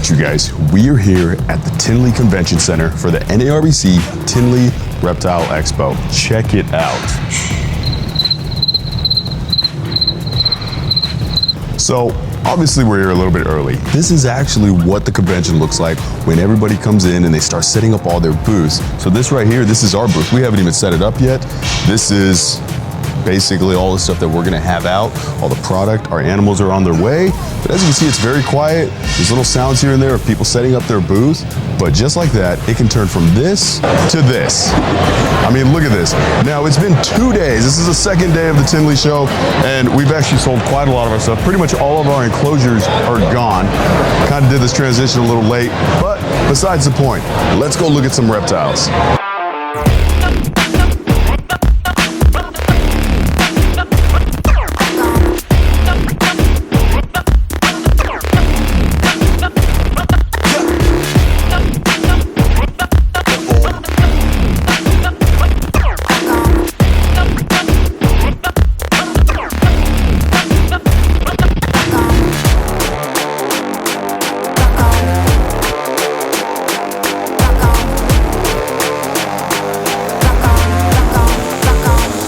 right, you guys, we are here at the Tinley Convention Center for the Narbc Tinley Reptile Expo. Check it out. So, obviously we're here a little bit early. This is actually what the convention looks like when everybody comes in and they start setting up all their booths. So this right here, this is our booth. We haven't even set it up yet. This is basically all the stuff that we're gonna have out, all the product. Our animals are on their way. But as you can see, it's very quiet. There's little sounds here and there of people setting up their booth. But just like that, it can turn from this to this. I mean, look at this. Now, it's been 2 days. This is the second day of the Tinley show, and we've actually sold quite a lot of our stuff. Pretty much all of our enclosures are gone. Kind of did this transition a little late, but besides the point, let's go look at some reptiles.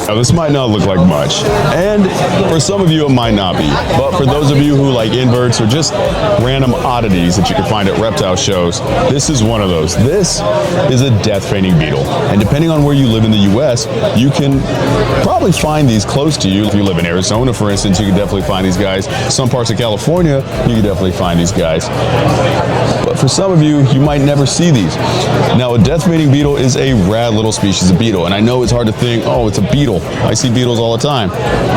Now, this might not look like much, and for some of you it might not be, but for those of you who like inverts or just random oddities that you can find at reptile shows, this is one of those. This is a death feigning beetle, and depending on where you live in the US, you can probably find these close to you. If you live in Arizona, for instance, you can definitely find these guys. Some parts of California, you can definitely find these guys. But for some of you, you might never see these. Now, a death feigning beetle is a rad little species of beetle, and I know it's hard to think, oh, it's a beetle. I see beetles all the time.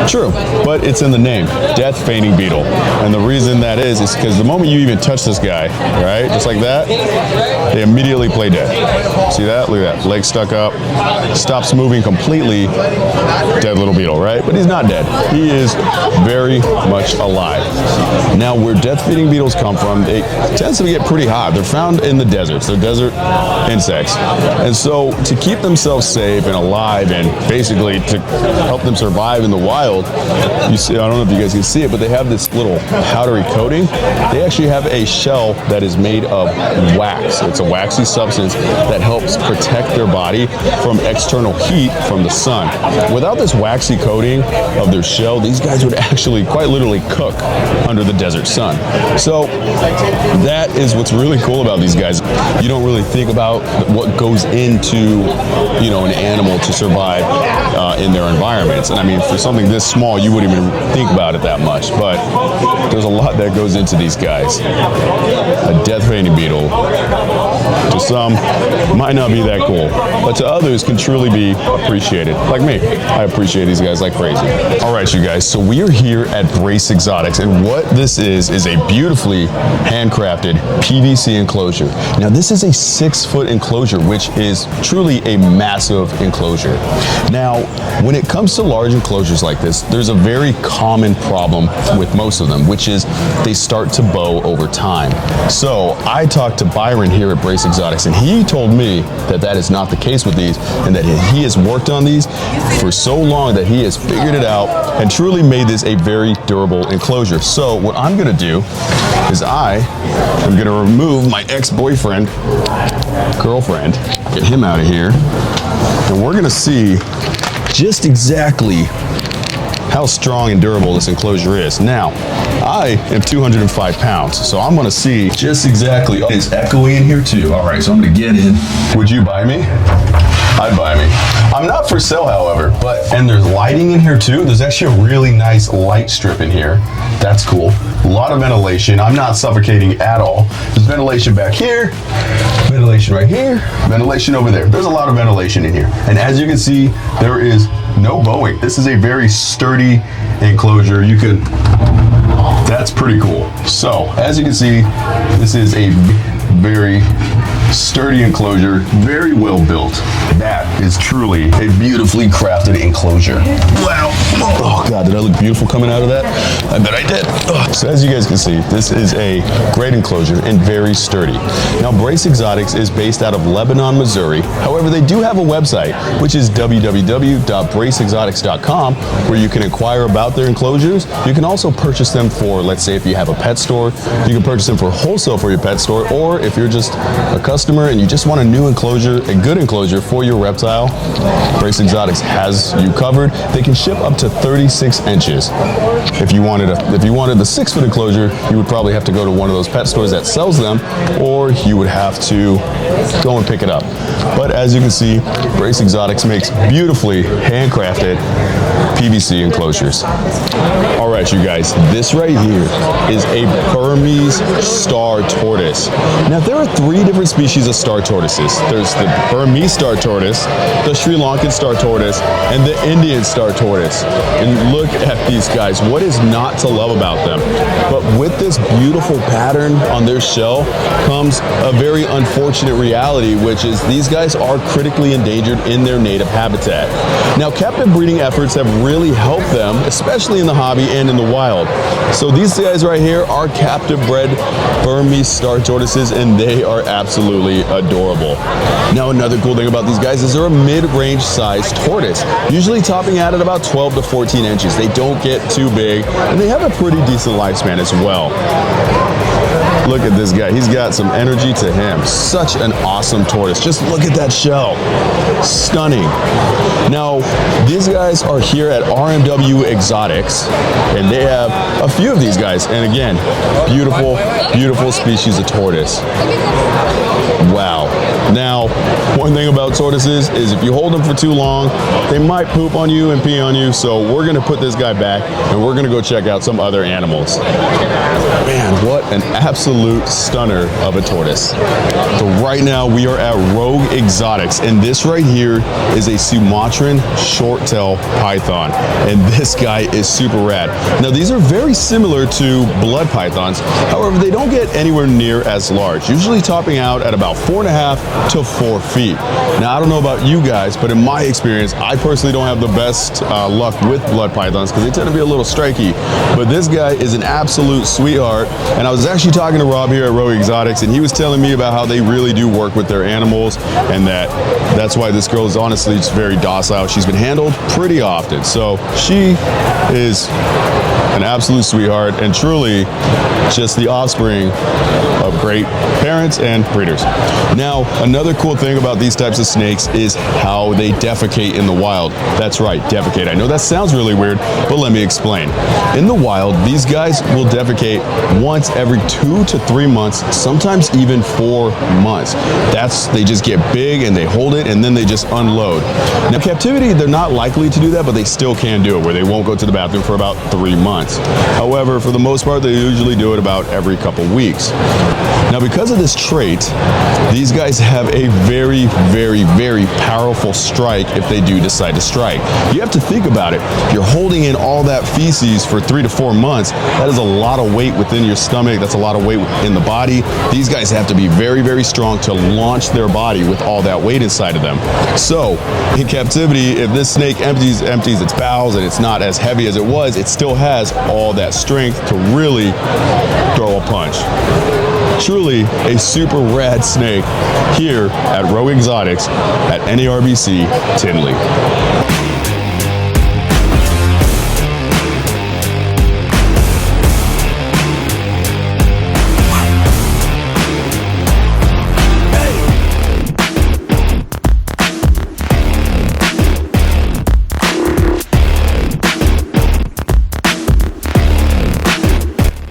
True, but it's in the name, death feigning beetle. And the reason that is because the moment you even touch this guy, right, just like that, they immediately play dead. See that? Look at that, leg stuck up, stops moving completely, dead little beetle, right? But he's not dead. He is very much alive. Now, where death feeding beetles come from, it tends to get pretty hot. They're found in the deserts. They're desert insects. And so to keep themselves safe and alive and basically to help them survive in the wild, you see, I don't know if you guys can see it, but they have this little powdery coating. They actually have a shell that is made of wax. It's a waxy substance that helps protect their body from external heat from the sun. Without this waxy coating of their shell, these guys would actually quite literally cook under the desert sun. So that is what's really cool about these guys. You don't really think about what goes into, you know, an animal to survive in their environments. And I mean, for something this small, you wouldn't even think about it that much, but there's a lot that goes into these guys. A death feigning beetle, to some, might not be that cool, but to others can truly be appreciated. Like me, I appreciate these guys like crazy. All right, you guys, so we are here at Brace Exotics, and what this is a beautifully handcrafted PVC enclosure. Now, this is a 6-foot enclosure, which is truly a massive enclosure. Now, when it comes to large enclosures like this, there's a very common problem with most of them, which is they start to bow over time. So I talked to Byron here at Brace Exotics, and he told me that that is not the case with these, and that he has worked on these for so long that he has figured it out and truly made this a very durable enclosure. So what I'm gonna do is I am gonna remove my ex-boyfriend, girlfriend, get him out of here, and we're gonna see just exactly how strong and durable this enclosure is. Now, I am 205 pounds, so I'm gonna see just exactly. Oh, it's echoey in here too. All right, so I'm gonna get in. Would you buy me? I'd buy me. I'm not for sale, however, and there's lighting in here too. There's actually a really nice light strip in here. That's cool. A lot of ventilation. I'm not suffocating at all. There's ventilation back here, ventilation right here, ventilation over there. There's a lot of ventilation in here. And as you can see, there is no bowing. This is a very sturdy enclosure. That's pretty cool. So, as you can see, this is a very Sturdy enclosure, very well built. That is truly a beautifully crafted enclosure. Wow. Oh God, did I look beautiful coming out of that? I bet I did. Ugh. So as you guys can see, this is a great enclosure and very sturdy. Now, Brace Exotics is based out of Lebanon, Missouri. However, they do have a website, which is www.braceexotics.com, where you can inquire about their enclosures. You can also purchase them for, let's say if you have a pet store, you can purchase them for wholesale for your pet store, or if you're just a customer and you just want a new enclosure, a good enclosure for your reptile, Brace Exotics has you covered. They can ship up to 36 inches. If you wanted the 6-foot enclosure, you would probably have to go to one of those pet stores that sells them, or you would have to go and pick it up. But as you can see, Brace Exotics makes beautifully handcrafted PVC enclosures. All right, you guys, this right here is a Burmese star tortoise. Now, there are 3 different species of star tortoises. There's the Burmese star tortoise, the Sri Lankan star tortoise, and the Indian star tortoise. And look at these guys. What is not to love about them? But with this beautiful pattern on their shell comes a very unfortunate reality, which is these guys are critically endangered in their native habitat. Now, captive breeding efforts have really helped them, especially in the hobby and in the wild. So these guys right here are captive bred Burmese star tortoises, and they are absolutely adorable. Now, another cool thing about these guys is they're a mid-range sized tortoise, usually topping out at about 12 to 14 inches. They don't get too big, and they have a pretty decent lifespan as well. Look at this guy. He's got some energy to him. Such an awesome tortoise. Just look at that shell. Stunning. Now, these guys are here at RMW Exotics, and they have a few of these guys. And again, beautiful, beautiful species of tortoise. Wow. Now, one thing about tortoises is if you hold them for too long, they might poop on you and pee on you. So we're going to put this guy back, and we're going to go check out some other animals. Man, what an absolute stunner of a tortoise. So right now we are at Rogue Exotics, and this right here is a Sumatran short-tail python, and this guy is super rad. Now, these are very similar to blood pythons. However, they don't get anywhere near as large, usually topping out at about 4.5 to 4 feet. Now, I don't know about you guys, but in my experience, I personally don't have the best luck with blood pythons because they tend to be a little striky. But this guy is an absolute sweetheart, and I was actually talking to Rob here at Rogue Exotics, and he was telling me about how they really do work with their animals, and that's why this girl is honestly just very docile. She's been handled pretty often, so she is an absolute sweetheart and truly just the offspring of great parents and breeders. Now, another cool thing about these types of snakes is how they defecate in the wild. That's right, defecate. I know that sounds really weird, but let me explain. In the wild, these guys will defecate once every 2 to 3 months, sometimes even 4 months. They just get big and they hold it and then they just unload. Now, in captivity, they're not likely to do that, but they still can do it, where they won't go to the bathroom for about 3 months. However, for the most part, they usually do it about every couple weeks. Now, because of this trait, these guys have a very, very, very powerful strike if they do decide to strike. You have to think about it. If you're holding in all that feces for 3 to 4 months, that is a lot of weight within your stomach. That's a lot of weight in the body. These guys have to be very, very strong to launch their body with all that weight inside of them. So, in captivity, if this snake empties its bowels and it's not as heavy as it was, it still has all that strength to really throw a punch. Truly a super rad snake here at Rogue Exotics at Narbc Tinley.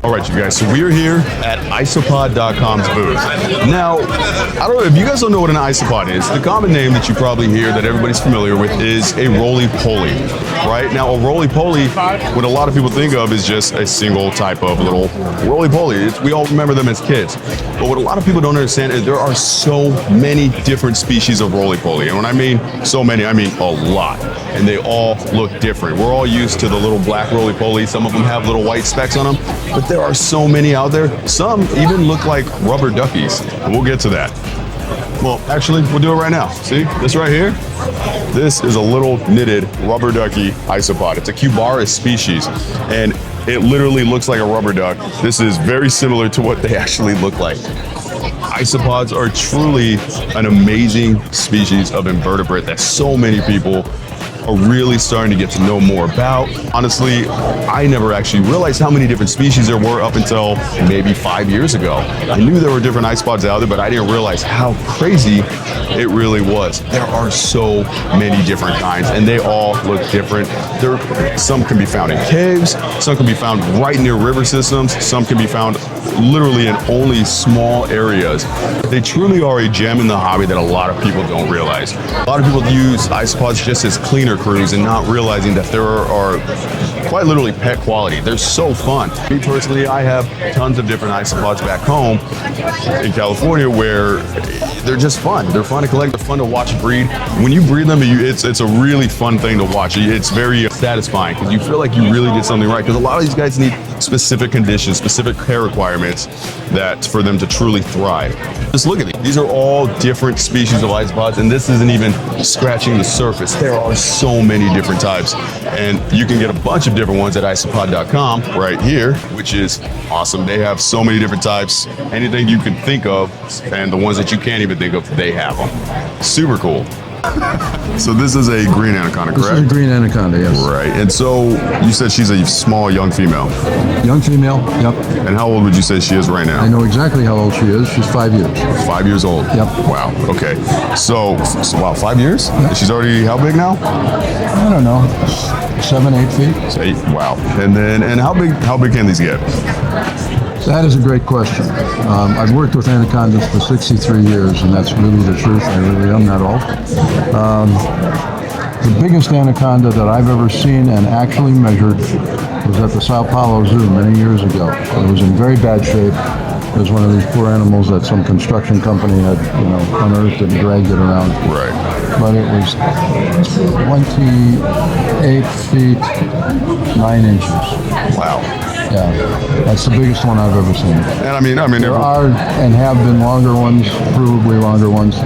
Alright, you guys, so we're here at isopod.com's booth. Now, I don't know if you guys don't know what an isopod is. The common name that you probably hear that everybody's familiar with is a roly-poly, right? Now, a roly-poly, what a lot of people think of is just a single type of little roly-poly. We all remember them as kids. But what a lot of people don't understand is there are so many different species of roly-poly. And when I mean so many, I mean a lot. And they all look different. We're all used to the little black roly-poly. Some of them have little white specks on them. But there are so many out there. Some even look like rubber duckies. And we'll get to that. Well, actually, we'll do it right now. See, this right here? This is a little knitted rubber ducky isopod. It's a Cubaris species, and it literally looks like a rubber duck. This is very similar to what they actually look like. Isopods are truly an amazing species of invertebrate that so many people are really starting to get to know more about. Honestly, I never actually realized how many different species there were up until maybe 5 years ago. I knew there were different isopods out there, but I didn't realize how crazy it really was. There are so many different kinds, and they all look different. Some can be found in caves, some can be found right near river systems, some can be found literally in only small areas. They truly are a gem in the hobby that a lot of people don't realize. A lot of people use isopods just as cleaner crews and not realizing that there are quite literally pet quality. They're so fun. Me personally, I have tons of different isopods back home in California where they're just fun. They're fun to collect, they're fun to watch breed. When you breed them, it's a really fun thing to watch. It's very satisfying because you feel like you really did something right, because a lot of these guys need specific conditions, specific care requirements that for them to truly thrive. Just look at these. These are all different species of isopods, and this isn't even scratching the surface. There are so many different types, and you can get a bunch of different ones at isopod.com right here, which is awesome. They have so many different types. Anything you can think of, and the ones that you can't even think of, they have them. Super cool. So this is a green anaconda, correct? This is a green anaconda, yes. Right. And so you said she's a small young female. Young female, yep. And how old would you say she is right now? I know exactly how old she is. She's 5 years. 5 years old? Yep. Wow. Okay. So wow, 5 years? Yep. She's already how big now? I don't know, 7, 8 feet. 8. Wow. And how big can these get? That is a great question. I've worked with anacondas for 63 years, and that's really the truth. I really am that old. The biggest anaconda that I've ever seen and actually measured was at the Sao Paulo Zoo many years ago. It was in very bad shape. It was one of these poor animals that some construction company had, unearthed and dragged it around. Right. But it was 28 feet 9 inches. Wow. Yeah, that's the biggest one I've ever seen. And I mean, there are and have been longer ones, provably longer ones.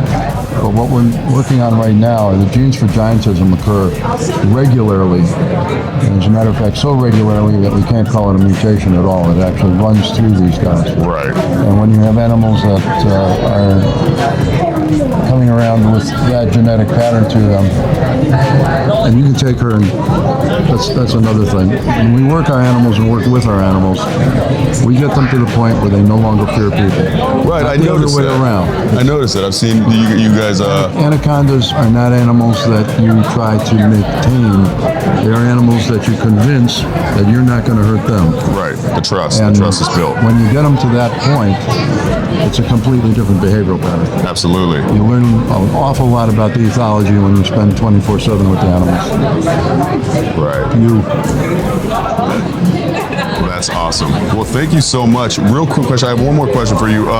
But what we're working on right now are the genes for giantism occur regularly. And as a matter of fact, so regularly that we can't call it a mutation at all. It actually runs through these guys. Right. And when you have animals that are coming around with that genetic pattern to them, and you can take her, and that's another thing. When we work our animals and work with our animals, we get them to the point where they no longer fear people. Right, I noticed that. I noticed that. I've seen you guys. Anacondas are not animals that you try to make tame. They are animals that you convince that you're not going to hurt them. Right, the trust. And the trust is built. When you get them to that point, it's a completely different behavioral pattern. Absolutely. You learn an awful lot about the ethology when you spend 24/7 with the animals. Right. That's awesome. Well, thank you so much. Real quick question. I have one more question for you.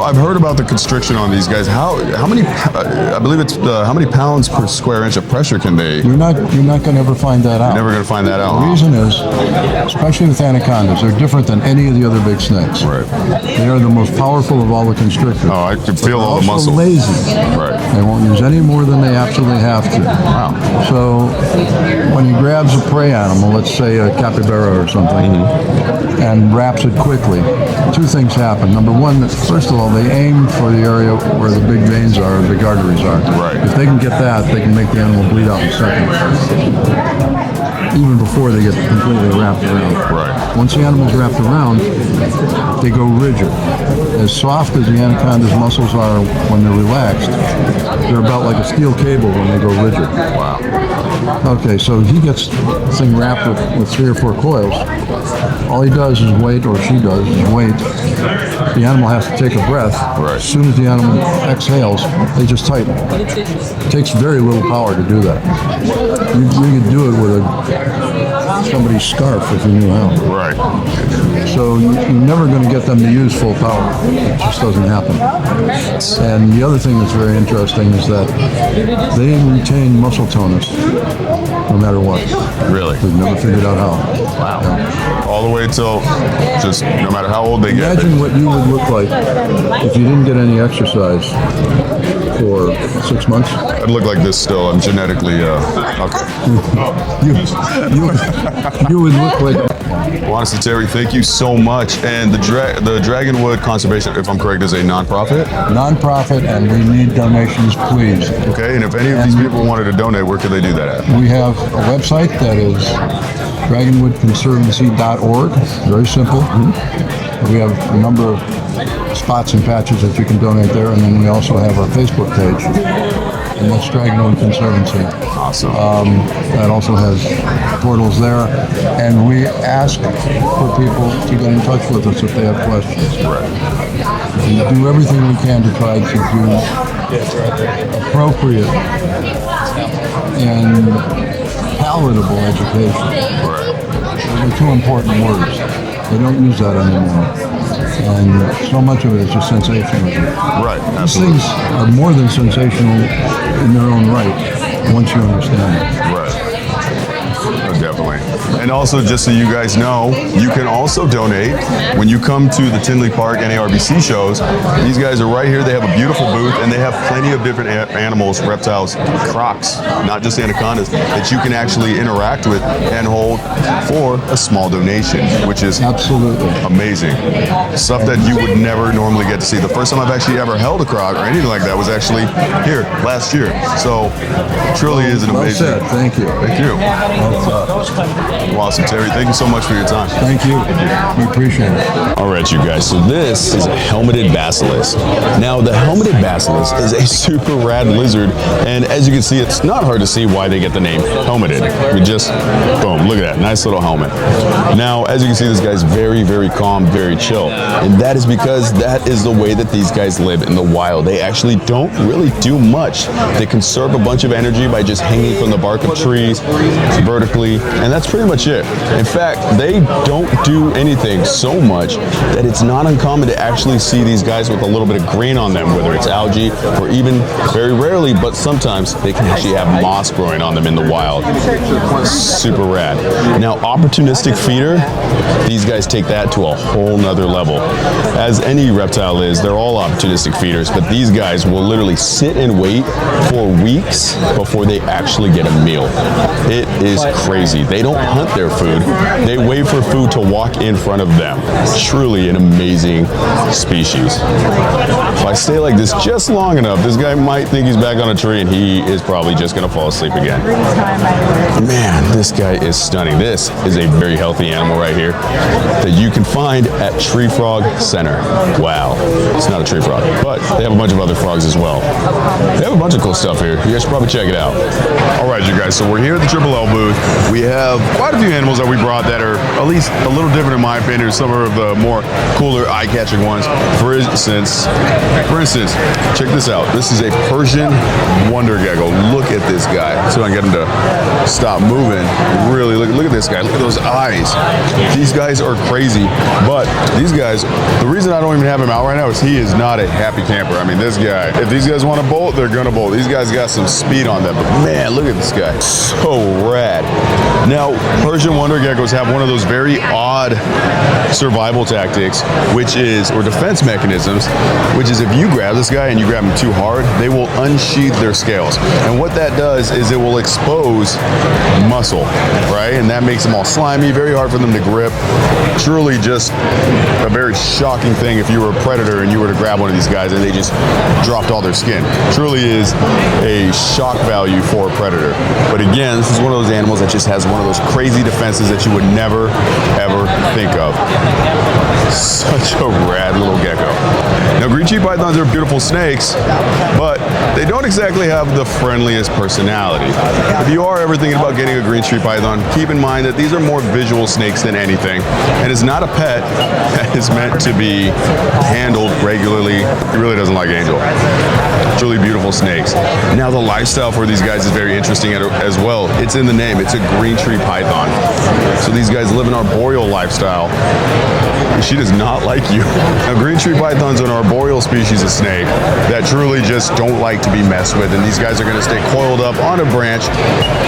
I've heard about the constriction on these guys. How many? I believe it's how many pounds per square inch of pressure can they? You're not going to ever find that out. Never going to find that out. The reason is, especially with anacondas, they're different than any of the other big snakes. Right. They are the most powerful of all the constrictors. Oh, I can feel all the muscle. They're also lazy. Right. They won't use any more than they absolutely have to. Wow. So when he grabs a prey animal, let's say a capybara or something, and wraps it quickly, two things happen. Number one, first of all, they aim for the area where the big veins are, the big arteries are. Right. If they can get that, they can make the animal bleed out in seconds, even before they get completely wrapped around. Right. Once the animal's wrapped around, they go rigid. As soft as the anaconda's muscles are when they're relaxed, they're about like a steel cable when they go rigid. Wow. Okay, so he gets the thing wrapped with 3 or 4 coils. All he does is wait, or she does, is wait. The animal has to take a breath. Right. As soon as the animal exhales, they just tighten. It takes very little power to do that. You could do it with somebody's scarf if you knew how. Right. So you're never going to get them to use full power. It just doesn't happen. And the other thing that's very interesting is that they retain muscle tonus no matter what. Really? We've never figured out how. Wow. Yeah. All the way till just no matter how old they get. Imagine Imagine what you would look like if you didn't get any exercise for 6 months. I'd look like this still. I'm genetically, okay. You would look like... Well, honestly, Terry, thank you so much. And the Dragonwood Conservation, if I'm correct, is a nonprofit? Nonprofit, and we need donations, please. Okay, and if any of these people wanted to donate, where could they do that at? We have a website that is dragonwoodconservancy.org. Very simple. We have a number of spots and patches that you can donate there, and then we also have our Facebook page, and that's Dragonwood Conservancy. Awesome. That also has portals there, and we ask for people to get in touch with us if they have questions. Right. And do everything we can to try to do appropriate and palatable education. Right. They're two important words. They don't use that anymore. And so much of it is just sensationalism. Right, These absolutely. things are more than sensational in their own right once you understand it. Right. Definitely. And also, just so you guys know, you can also donate when you come to the Tinley Park NARBC shows. These guys are right here. They have a beautiful booth, and they have plenty of different animals, reptiles, crocs, not just anacondas, that you can actually interact with and hold for a small donation, which is Absolutely amazing. Stuff that you would never normally get to see. The first time I've actually ever held a croc or anything like that was actually here last year. So, truly is an amazing. Well said. Thank you. Thank you. Awesome, Terry. Thank you so much for your time. Thank you. We appreciate it. All right, you guys. So this is a helmeted basilisk. Now, the helmeted basilisk is a super rad lizard, and as you can see, it's not hard to see why they get the name helmeted. We just, boom, look at that, nice little helmet. Now, as you can see, this guy's very, very calm, very chill, and that is because that is the way that these guys live in the wild. They actually don't really do much. They conserve a bunch of energy by just hanging from the bark of trees vertically, and that's pretty much it. In fact, they don't do anything so much that it's not uncommon to actually see these guys with a little bit of green on them, whether it's algae or even very rarely, but sometimes they can actually have moss growing on them in the wild. Super rad. Now, opportunistic feeder, these guys take that to a whole nother level. As any reptile is, they're all opportunistic feeders, but these guys will literally sit and wait for weeks before they actually get a meal. It is crazy. They don't hunt their food. They wait for food to walk in front of them. Truly an amazing species. If I stay like this just long enough, this guy might think he's back on a tree and he is probably just gonna fall asleep again. Man, this guy is stunning. This is a very healthy animal right here that you can find at Tree Frog Center. Wow. It's not a tree frog, but they have a bunch of other frogs as well. They have a bunch of cool stuff here. You guys should probably check it out. All right, you guys, so we're here at the Triple L booth. We have quite a few animals that we brought that are at least a little different in my opinion. Some of the more cooler, eye-catching ones. For instance, check this out. This is a Persian wonder gecko. Look at this guy. So I can get him to stop moving. Really, look at this guy. Look at those eyes. These guys are crazy. But these guys, the reason I don't even have him out right now is he is not a happy camper. I mean, this guy, if these guys want to bolt, they're going to bolt. These guys got some speed on them. But man, look at this guy. So rad. Now, Persian wonder geckos have one of those very odd survival tactics, or defense mechanisms, which is if you grab this guy and you grab him too hard, they will unsheath their scales. And what that does is it will expose muscle, right? And that makes them all slimy, very hard for them to grip. Truly just a very shocking thing if you were a predator and you were to grab one of these guys and they just dropped all their skin. Truly is a shock value for a predator. But again, this is one of those animals that just has one of those crazy defenses that you would never, ever think of. Such a rad little gecko. Now, green tree pythons are beautiful snakes, but they don't exactly have the friendliest personality. If you are ever thinking about getting a green tree python, keep in mind that these are more visual snakes than anything, and it's not a pet that is meant to be handled regularly. He really doesn't like Angel. Truly beautiful snakes. Now, the lifestyle for these guys is very interesting as well. It's in the name. It's a green tree python. So these guys live an arboreal lifestyle. She does not like you. Now, green tree pythons are an arboreal species of snake that truly just don't like to be messed with, and these guys are going to stay coiled up on a branch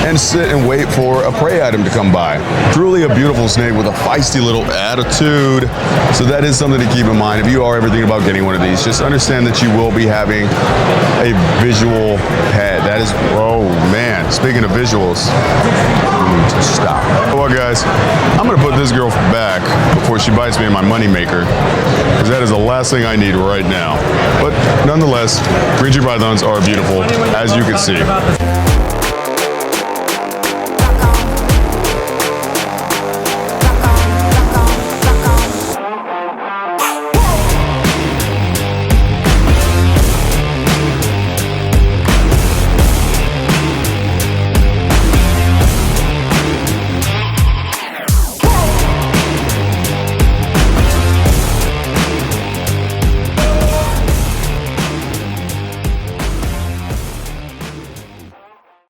and sit and wait for a prey item to come by. Truly a beautiful snake with a feisty little attitude. So that is something to keep in mind. If you are ever thinking about getting one of these, just understand that you will be having a visual pet. That is, oh man, speaking of visuals, we need to stop. Well guys, I'm gonna put this girl back before she bites me in my money maker, because that is the last thing I need right now. But nonetheless, green tree pythons are beautiful, as you can see.